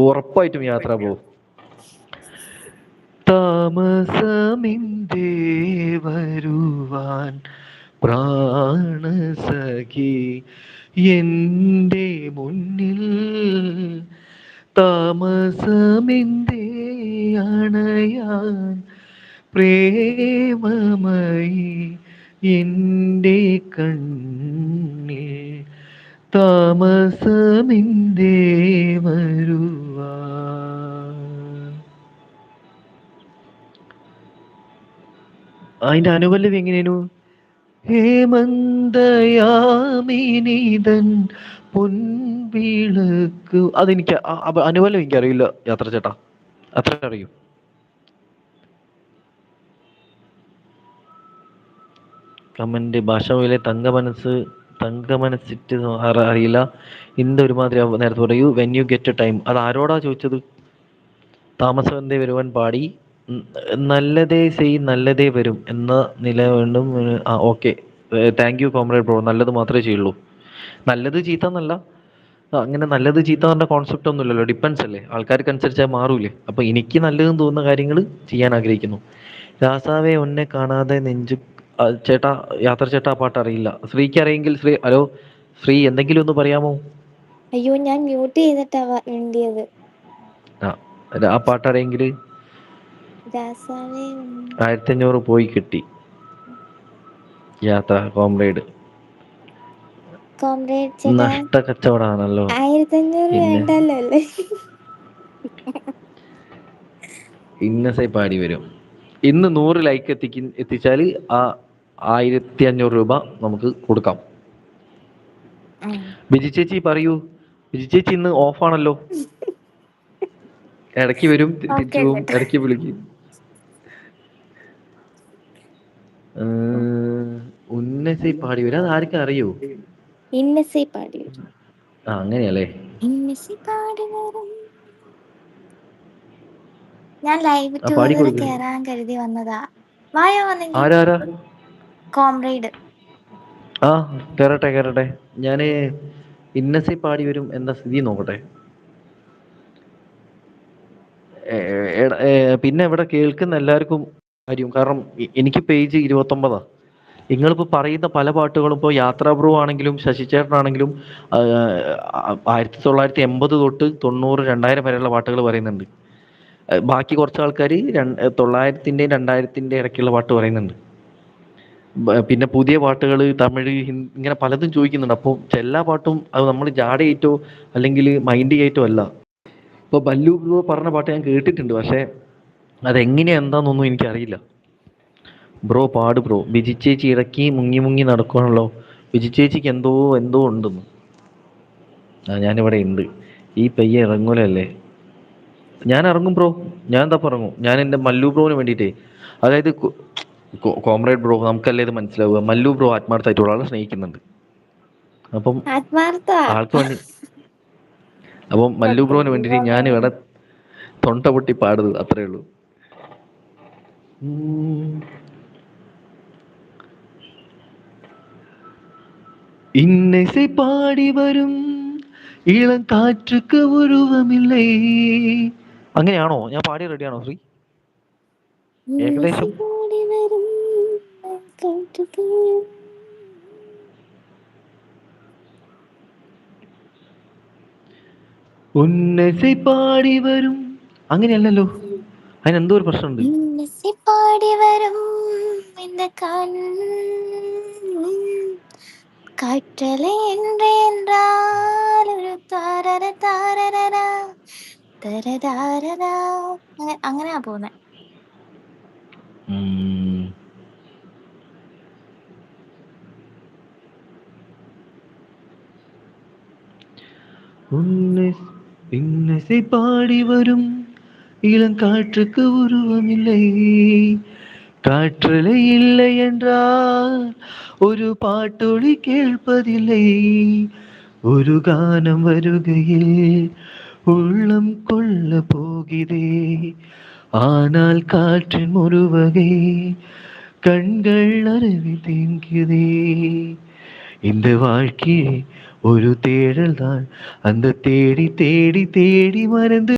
ഉറപ്പായിട്ടും യാത്ര പോവും. താമസമിന്തേ വരുവാൻ പ്രാണസഖി എന്റെ മുന്നിൽ, താമസമിന്തേ അണയാൻ പ്രേമമയി എന്റെ കണ്ണിൽ, താമസമിന്തേ വരുവാൻ. അതിന്റെ അനുപല്ലവി എങ്ങനെയാണു? ഹേമന്തയാമിനിതൻ പൊൻവിളക്ക്. അതെനിക്ക് അനുപല്ലവി എനിക്കറിയില്ല യാത്ര ചേട്ടാ, അത്ര അറിയൂ. കമന്റ് ഭാഷയിലെ തങ്ക മനസ്സ്, തങ്ക മനസ്സിറ്റ് അറിയില്ല. ഇന്ത ഒരുമാതിരി നേരത്തെ പറയൂ. When you get A time. അത് ആരോടാ ചോദിച്ചത്? താമസവന്തേ വരുവാൻ പാടി. ഉം, നല്ലതേ സെയ് നല്ലതേ വരും എന്ന നില വീണ്ടും. ആ okay, thank you comrade bro. നല്ലത് മാത്രമേ ചെയ്യുള്ളൂ. നല്ലത് ചീത്ത എന്നല്ല, അങ്ങനെ നല്ലത് ചീത്ത പറഞ്ഞ കോൺസെപ്റ്റ് ഒന്നുമില്ലല്ലോ. ഡിപ്പെൻസ് അല്ലേ, ആൾക്കാർക്ക് അനുസരിച്ചാൽ മാറൂലേ. അപ്പൊ എനിക്ക് നല്ലതെന്ന് തോന്നുന്ന കാര്യങ്ങൾ ചെയ്യാൻ ആഗ്രഹിക്കുന്നു. രാസാവെ ഒന്നെ കാണാതെ നെഞ്ചു. ചേട്ടാ, യാത്ര ചേട്ടാ ആ പാട്ട് അറിയില്ല. ശ്രീക്ക് അറിയെങ്കിൽ ശ്രീ, ഹലോ ശ്രീ, എന്തെങ്കിലും ഒന്ന് പറയാമോ? അയ്യോ, ഞാൻ മ്യൂട്ട് ചെയ്തിട്ടാ വേണ്ടിയത്. ആ, ആ പാട്ട് അറിയെങ്കിൽ. രാസാവേ 1500 പോയി കിട്ടി. യാത്ര കോമ്രേഡ് കോമ്രേഡ് ചേട്ടാ, നഷ്ട കച്ചവടാണല്ലോ. 1500 പിന്നെ വേണ്ടല്ലോ അല്ലേ? ഇന്നസെ പാടി വരും. ഇന്ന് 100 ലൈക്ക് എത്തിച്ചാൽ ആ 1500 രൂപ നമുക്ക് കൊടുക്കാം. ബിജി ചേച്ചി പറയൂ. ബിജി ചേച്ചി ഇന്ന് ഓഫാണല്ലോ. ഇടയ്ക്ക് വരും, ഓക്കെ തിരിച്ചു പോവും, ചേട്ടാ. ഇടയ്ക്ക് വിളിക്കും. ഉന്നസി പാടി വരും, അത് ആർക്കും അറിയോ? ഇന്നസെ പാടി വരും. ആ അങ്ങനെയല്ലേ. ഇന്നസെ പാടി വരും. ഞാൻ ലൈവ് ആ പാടി 2 കൊടുക്ക്. കേറാൻ കരുതി വന്നതാ. വായോ വന്നെങ്കിൽ. ആരാരാ? കോമ്രേഡ്. ആ കേറട്ടെ കേറട്ടെ. ഞാന് ഇന്നസി പാടി വരും എന്ന സ്ഥിതി നോക്കട്ടെ. പിന്നെ ഇവിടെ കേൾക്കുന്ന എല്ലാവർക്കും കാര്യം, കാരണം എനിക്ക് പേജ് 29. നിങ്ങളിപ്പോൾ പറയുന്ന പല പാട്ടുകളും, ഇപ്പോൾ യാത്രാ ബ്രോ ആണെങ്കിലും ശശിചേട്ടനാണെങ്കിലും 1980 തൊട്ട് 90, 2000 വരെയുള്ള പാട്ടുകൾ പറയുന്നുണ്ട്. ബാക്കി കുറച്ച് ആൾക്കാർ 900-ൻ്റെയും 2000-ൻ്റെ ഇടയ്ക്കുള്ള പാട്ട് പറയുന്നുണ്ട്. പിന്നെ പുതിയ പാട്ടുകൾ തമിഴ്, ഹിന്ദി, ഇങ്ങനെ പലതും ചോദിക്കുന്നുണ്ട്. അപ്പോൾ എല്ലാ പാട്ടും അത് നമ്മൾ ജാടയേറ്റോ അല്ലെങ്കിൽ മൈൻഡ് ചെയ്യേറ്റോ അല്ല. ഇപ്പോൾ ബല്ലു ബ്രോ പറഞ്ഞ പാട്ട് ഞാൻ കേട്ടിട്ടുണ്ട്, പക്ഷേ അതെങ്ങനെയാ എന്താണെന്നൊന്നും എനിക്കറിയില്ല. ബ്രോ പാട് ബ്രോ. ബിജി ചേച്ചി ഇടയ്ക്ക് മുങ്ങി മുങ്ങി നടക്കുകയാണല്ലോ. ബിജി ചേച്ചിക്ക് എന്തോ എന്തോ ഉണ്ടെന്ന്. ആ ഞാനിവിടെ ഉണ്ട്. ഈ പയ്യെ ഇറങ്ങൂലല്ലേ. ഞാൻ ഇറങ്ങും ബ്രോ, ഞാൻ എന്താ ഇറങ്ങും. ഞാൻ എൻ്റെ മല്ലു ബ്രോന് വേണ്ടിയിട്ടേ, അതായത് കോമ്രേഡ് ബ്രോ, നമുക്കല്ലേ ഇത് മനസ്സിലാവുക. മല്ലു ബ്രോ ആത്മാർത്ഥമായിട്ടുള്ള ആളെ സ്നേഹിക്കുന്നുണ്ട്. അപ്പം ആത്മാർത്ഥ. ആൾക്ക് വേണ്ടി, അപ്പം മല്ലു ബ്രോന് വേണ്ടിയിട്ട് ഞാൻ ഇവിടെ തൊണ്ട പൊട്ടി പാടുന്നത് അത്രേ ഉള്ളൂ. இன்னிசை பாடி வரும் ഇളം കാറ്റുക്ക് ഉരുവമില്ലേ. അങ്ങനെയാണോ? ഞാൻ പാടി റെഡിയാണോ ശ്രീ? ഏകദേശം. ഉന്നസി പാടി വരും, അങ്ങനെയല്ലല്ലോ. അതിനെന്തോ ഒരു പ്രശ്നമുണ്ട്. പാടി വരും കാറ്റലെ ഒരു താരര താരര തരതാരര. അങ്ങനെയാ പോന്നെ. இன்னிசை பாடி வரும் இளம் காற்றுக்கு உருவமில்லை, காற்றலை இல்லை என்றால் ഒരു പാട്ടൊളി കേൾപ്പതില്ലേ, ഒരു ഗാനം വരുകയിൽ உள்ளம் கொள்ள போகிறே, ஆனால் காற்றின் ஒரு வகை கண்கள் அருவி தேங்குதே, இந்த வாழ்க்கையை ஒரு தேடல் தான் அந்த தேடி தேடி தேடி மறந்து